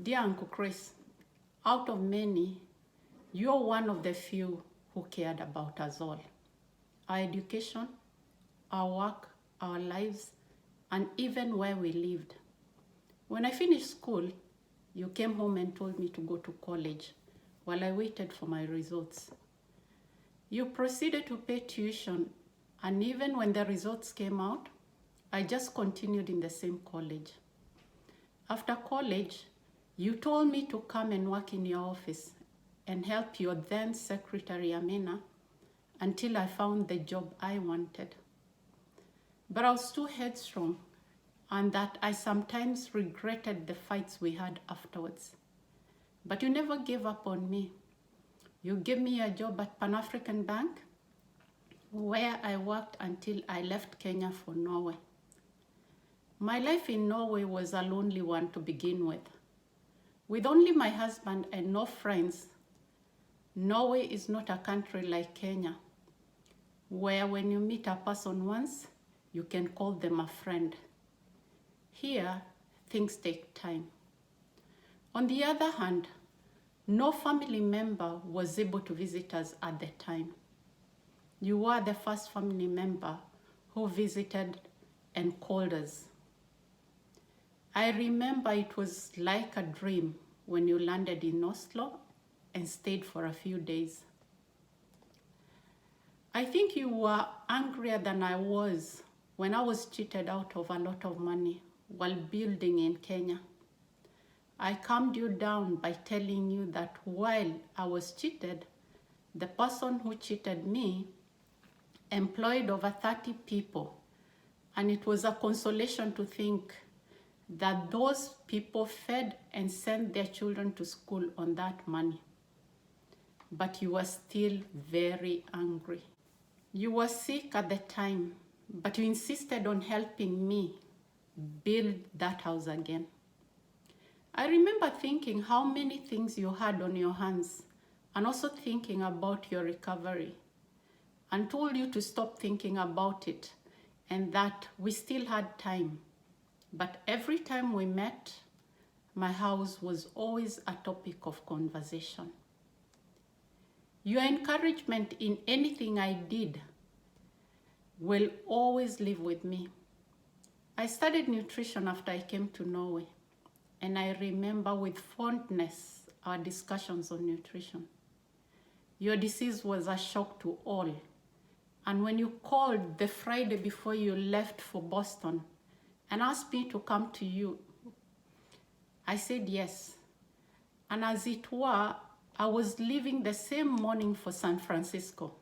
Dear Uncle Chris, out of many, you're one of the few who cared about us all. Our education, our work, our lives, and even where we lived. When I finished school, you came home and told me to go to college while I waited for my results. You proceeded to pay tuition, and even when the results came out, I just continued in the same college. After college, you told me to come and work in your office and help your then secretary Amina until I found the job I wanted. But I was too headstrong, and that I sometimes regretted the fights we had afterwards. But you never gave up on me. You gave me a job at Pan African Bank, where I worked until I left Kenya for Norway. My life in Norway was a lonely one to begin with. With only my husband and no friends, Norway is not a country like Kenya, where when you meet a person once, you can call them a friend. Here, things take time. On the other hand, no family member was able to visit us at the time. You were the first family member who visited and called us. I remember it was like a dream when you landed in Oslo and stayed for a few days. I think you were angrier than I was when I was cheated out of a lot of money while building in Kenya. I calmed you down by telling you that while I was cheated, the person who cheated me employed over 30 people, and it was a consolation to think that those people fed and sent their children to school on that money. But you were still very angry. You were sick at the time, but you insisted on helping me build that house again. I remember thinking how many things you had on your hands and also thinking about your recovery, and told you to stop thinking about it and that we still had time. But every time we met, my house was always a topic of conversation. Your encouragement in anything I did will always live with me. I studied nutrition after I came to Norway, and I remember with fondness our discussions on nutrition. Your disease was a shock to all, and when you called the Friday before you left for Boston and asked me to come to you, I said yes. And as it were, I was leaving the same morning for San Francisco,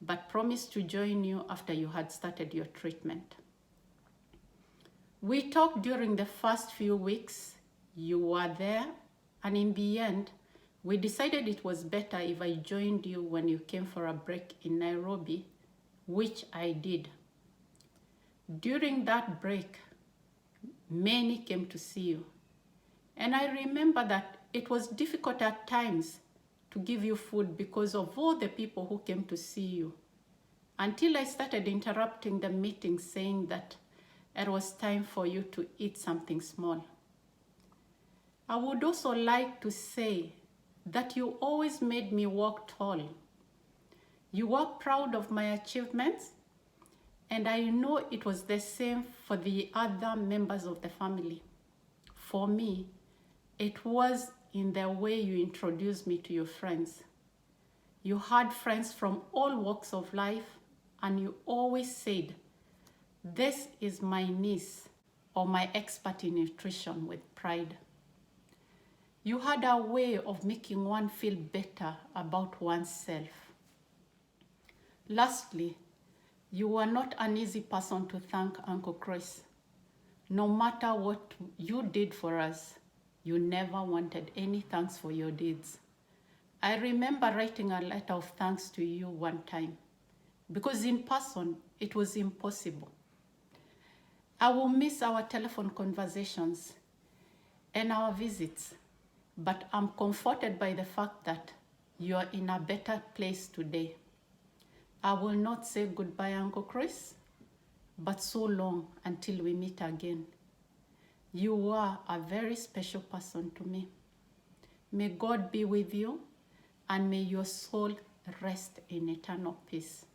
but promised to join you after you had started your treatment. We talked during the first few weeks. You were there, and in the end, we decided it was better if I joined you when you came for a break in Nairobi, which I did. During that break, many came to see you. And I remember that it was difficult at times to give you food because of all the people who came to see you, until I started interrupting the meeting saying that it was time for you to eat something small. I would also like to say that you always made me walk tall. You were proud of my achievements, and I know it was the same for the other members of the family. For me, it was in the way you introduced me to your friends. You had friends from all walks of life, and you always said, "This is my niece," or "my expert in nutrition," with pride. You had a way of making one feel better about oneself. Lastly, you were not an easy person to thank, Uncle Chris. No matter what you did for us, you never wanted any thanks for your deeds. I remember writing a letter of thanks to you one time, because in person, it was impossible. I will miss our telephone conversations and our visits, but I'm comforted by the fact that you are in a better place today. I will not say goodbye, Uncle Chris, but so long until we meet again. You are a very special person to me. May God be with you, and may your soul rest in eternal peace.